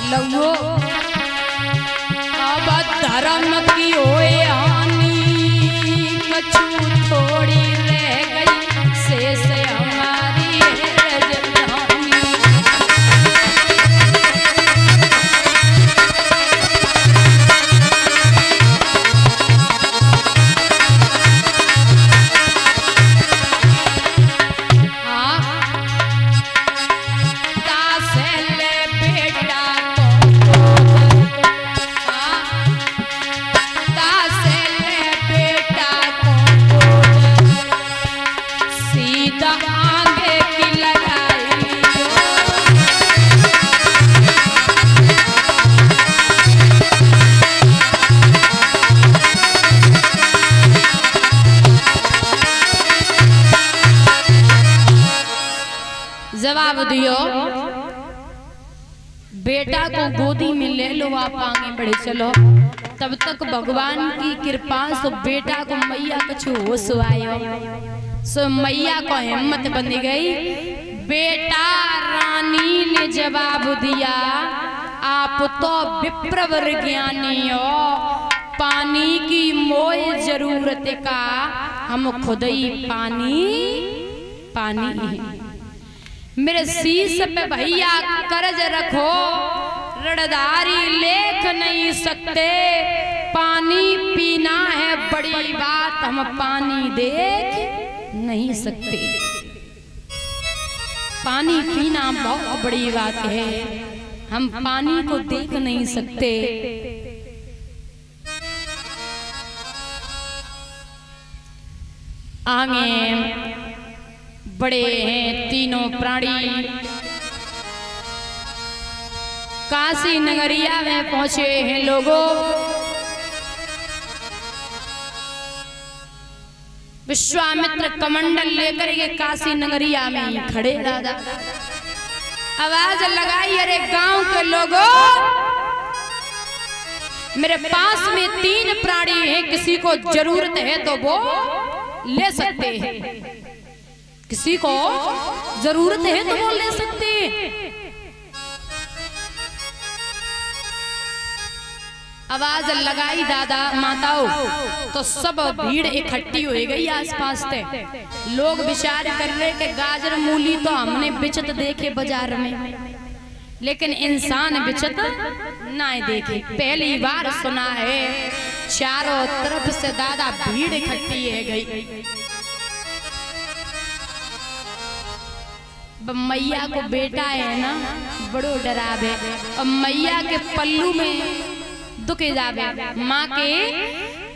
लवो अब धर्म की होए हानि कछु थोड़ी रह गई शेष हमारी है जवानी। जवाब दियो, बेटा को गोदी में ले लो, आप आगे बढ़े चलो। तब तक भगवान की कृपा सो बेटा को मैया कुछ होश आयो, सो मैया को हिम्मत बन गई। बेटा रानी ने जवाब दिया, आप तो विप्रवर ज्ञानी हो, पानी की मोए जरूरत का हम खुद ही पानी है। मेरे शीश पे भैया कर्ज रखो, रड़दारी लेख नहीं सकते, पानी पीना है बड़ी बात, हम पानी देख नहीं सकते। पानी पीना बहुत बड़ी बात है, हम पानी को देख नहीं सकते। आगे बड़े हैं तीनों प्राणी, काशी नगरिया में पहुंचे हैं लोगों। विश्वामित्र कमंडल लेकर के काशी नगरिया में ही खड़े दादा आवाज लगाई, अरे गांव के लोगों, मेरे पास में 3 प्राणी हैं, किसी को जरूरत है तो वो ले सकते हैं, किसी को जरूरत है तो वो ले सकते हैं। आवाज लगाई दादा माताओं, तो सब भीड़ इकट्ठी हो गई आसपास से। लोग विचार कर रहे कि गाजर मूली तो हमने बिचत देखे बाजार में, लेकिन इंसान बिचत ना देखे, पहली बार सुना है। चारों तरफ से दादा भीड़ इकट्ठी है गई। मैया को बेटा है ना, बड़ो डरावे, और मैया के पल्लू में दुख जावे। माँ के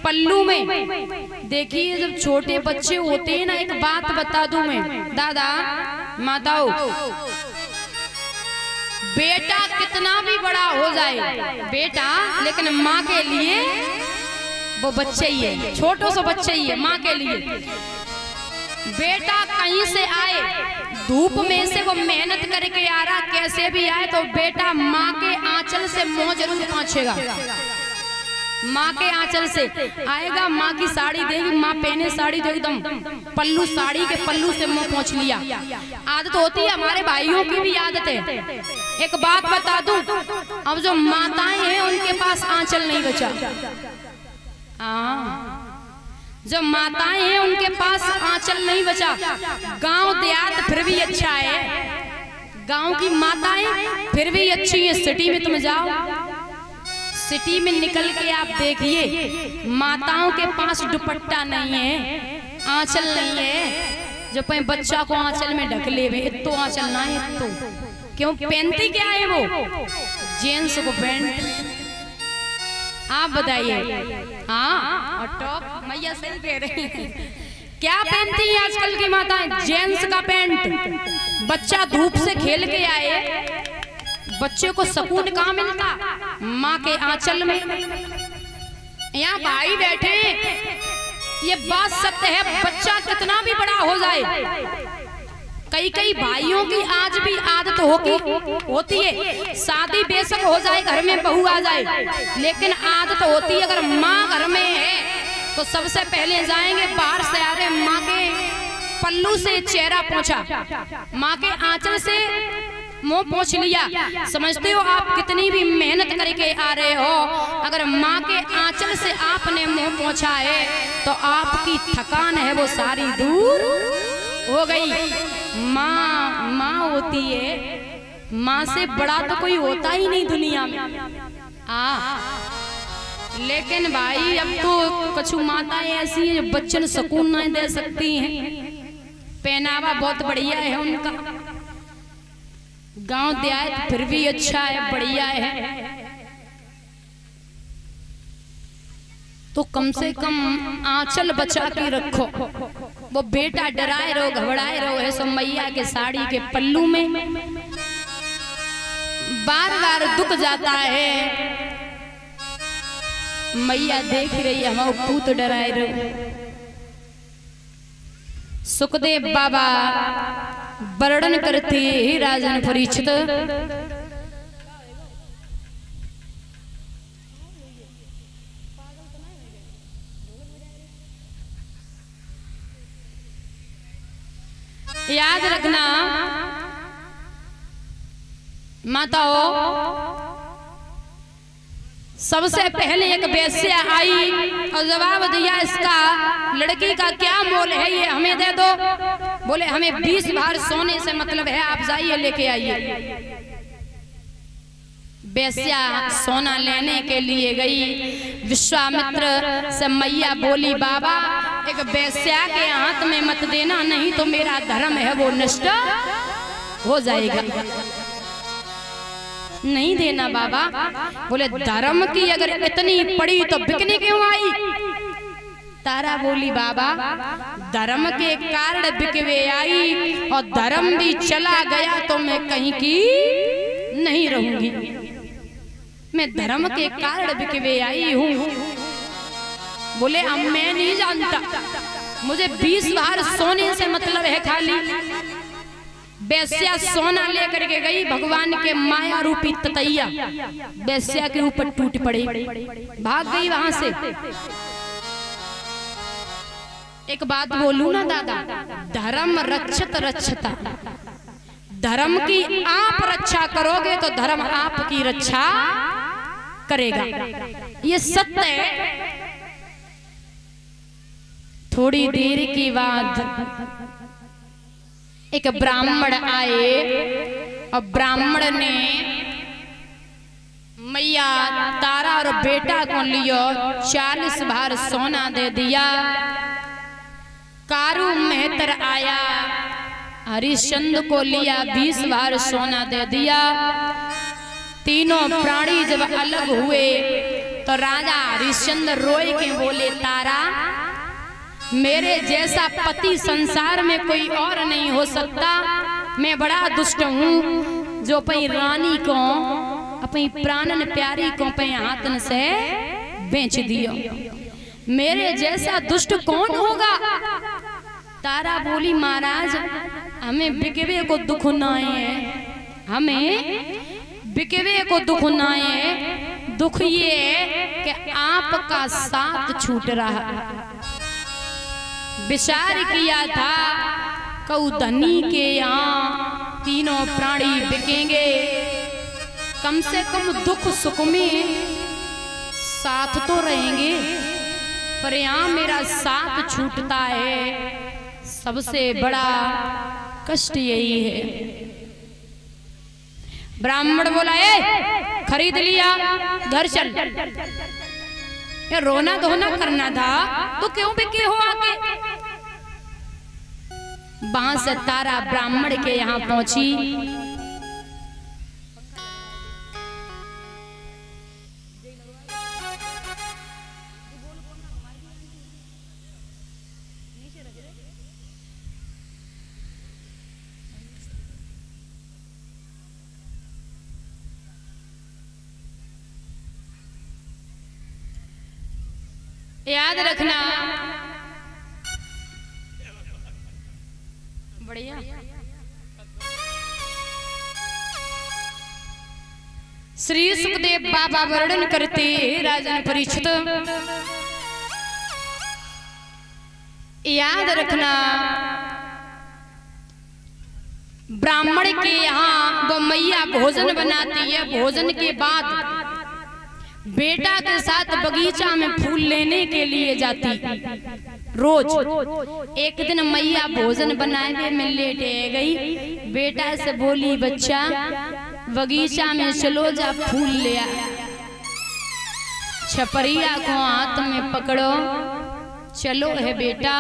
पल्लू में देखिए, जब छोटे बच्चे होते हैं ना, एक बात बता दूं मैं दादा माताओं, बेटा कितना भी बड़ा हो जाए बेटा, लेकिन माँ के लिए वो बच्चे ही है, छोटो सा बच्चे ही है माँ के लिए। बेटा कहीं से आए, धूप में से वो मेहनत करके आ रहा, कैसे भी आए तो बेटा माँ के आंचल से मुंह जरूर पहुंचेगा। माँ के आंचल से आएगा, माँ की साड़ी देगी, माँ पहने साड़ी तो एकदम पल्लू, साड़ी के पल्लू से मुंह पहुंच लिया। आदत होती है, हमारे भाइयों की भी आदत है। एक बात बता दूं, अब जो माताएं हैं उनके पास आंचल नहीं बचा। जो माताएं हैं उनके पास आंचल नहीं बचा। गांव देहात फिर भी अच्छा है, गांव की माताएं फिर भी अच्छी हैं। सिटी में तुम जाओ, सिटी में निकल के आप देखिए, माताओं के पास दुपट्टा नहीं है, आंचल नहीं है, जो पे बच्चा को आंचल में ढक ले, इतो आंचल ना है। तो क्यों पहनती क्या है वो? जेंट्स को पैंट। आप बताइए। हाँ, और टॉप। मैया सही कह रहे हैं। क्या पहनती है आजकल की माताएं? जेंट्स का पैंट। बच्चा धूप से खेल के आए, बच्चे को सुकून कहाँ मिलता? माँ के आंचल में। यहाँ भाई बैठे, ये बात सत्य है, बच्चा कितना भी बड़ा हो जाए, कई भाइयों की आज भी आदत होती है, शादी बेशक हो जाए, घर में बहू आ जाए, लेकिन आदत होती है, अगर माँ घर में है तो सबसे पहले जाएंगे, बाहर से आ रहे, माँ के पल्लू से चेहरा पोंछा, माँ के आंचल से मुंह पोंछ लिया। समझते हो आप कितनी भी मेहनत करके आ रहे हो, अगर माँ के आंचल से आपने मुंह पोंछा है तो आपकी थकान है वो सारी दूर हो गई। माँ माँ होती है, माँ से बड़ा तो कोई होता ही नहीं दुनिया में। लेकिन भाई अब तो कछु माताएं ऐसी हैं जो बच्चन सुकून नहीं दे सकती हैं। पहनावा बहुत बढ़िया है उनका, गांव देहात फिर भी अच्छा है, बढ़िया है। तो कम से कम आंचल बचा के रखो। वो बेटा डराए रहो, घबराए रहो है सो मैया के साड़ी के पल्लू में बार बार दुख जाता है। मैया देख रही है, हम पूत डराए रहो। सुखदेव बाबा वर्णन करते ही राजन परीक्षित, याद रखना माताओं, सबसे पहले एक वेश्या आई और जवाब दिया, इसका लड़की का क्या मोल है, ये हमें दे दो। बोले हमें 20 भार सोने से मतलब है, आप जाइए लेके आइए। वेश्या सोना लेने के लिए गई। विश्वामित्र से मैया बोली, बाबा एक वेश्या के हाथ में मत देना, नहीं तो मेरा धर्म है वो नष्ट हो जाएगा। नहीं देना बाबा। बोले धर्म की अगर इतनी पड़ी तो बिकने क्यों आई? तारा बोली, बाबा धर्म के कारण बिकवे आई, और धर्म भी चला गया तो मैं कहीं की नहीं रहूंगी। मैं धर्म के कारण बिकवे आई हूँ। बोले अब मैं नहीं जानता, मुझे 20 भार सोने से मतलब है खाली। वेश्या सोना लेकर के गई, भगवान के माया रूपी ततैया वेश्या के ऊपर टूट पड़ी, भाग गई वहां से। एक बात बोलूं ना दादा, धर्म रक्षत रक्षता, धर्म की आप रक्षा करोगे तो धर्म आपकी रक्षा करेगा, ये सत्य है। थोड़ी देर के बाद एक ब्राह्मण आए और ब्राह्मण ने मैया तारा और बेटा को लियो 40 भार सोना दे दिया। कारू मेहतर आया, हरिश्चंद्र को लिया, 20 भार सोना दे दिया। तीनों प्राणी जब अलग हुए तो राजा हरिश्चंद्र रोए के बोले, तारा मेरे जैसा पति संसार में कोई और नहीं हो सकता। मैं बड़ा दुष्ट हूँ जो अपनी रानी को, अपनी प्राणन प्यारी को अपने हाथन से बेच दियो। मेरे जैसा दुष्ट कौन होगा? तारा बोली, महाराज हमें बिकवे को दुख ना है, हमें बिकवे को दुख ना है। दुख ये कि आपका साथ छूट रहा। विचार किया था कौधनी के यहाँ तीनों प्राणी बिकेंगे, कम से कम दुख सुख में साथ तो रहेंगे, पर यहाँ मेरा साथ छूटता है। सबसे बड़ा कष्ट यही है। ब्राह्मण बोला, ए खरीद लिया, घर चल। ये रोना धोना करना था तो क्यों बिके हो आके? वहां से तारा ब्राह्मण के यहाँ पहुंची। याद रखना, बढ़िया। श्री सुखदेव बाबा वर्णन करते राजन परीक्षित, याद रखना ब्राह्मण के यहाँ वो मैया भोजन बनाती है। भोजन के बाद बेटा के साथ बगीचा में फूल लेने के लिए जाती रोज। एक दिन मैया भोजन बनाने में लेट गई, बेटा से बोली बच्चा बगीचा में चलो जा फूल ले आ। छपरिया को हाथ में पकड़ो, चलो है बेटा।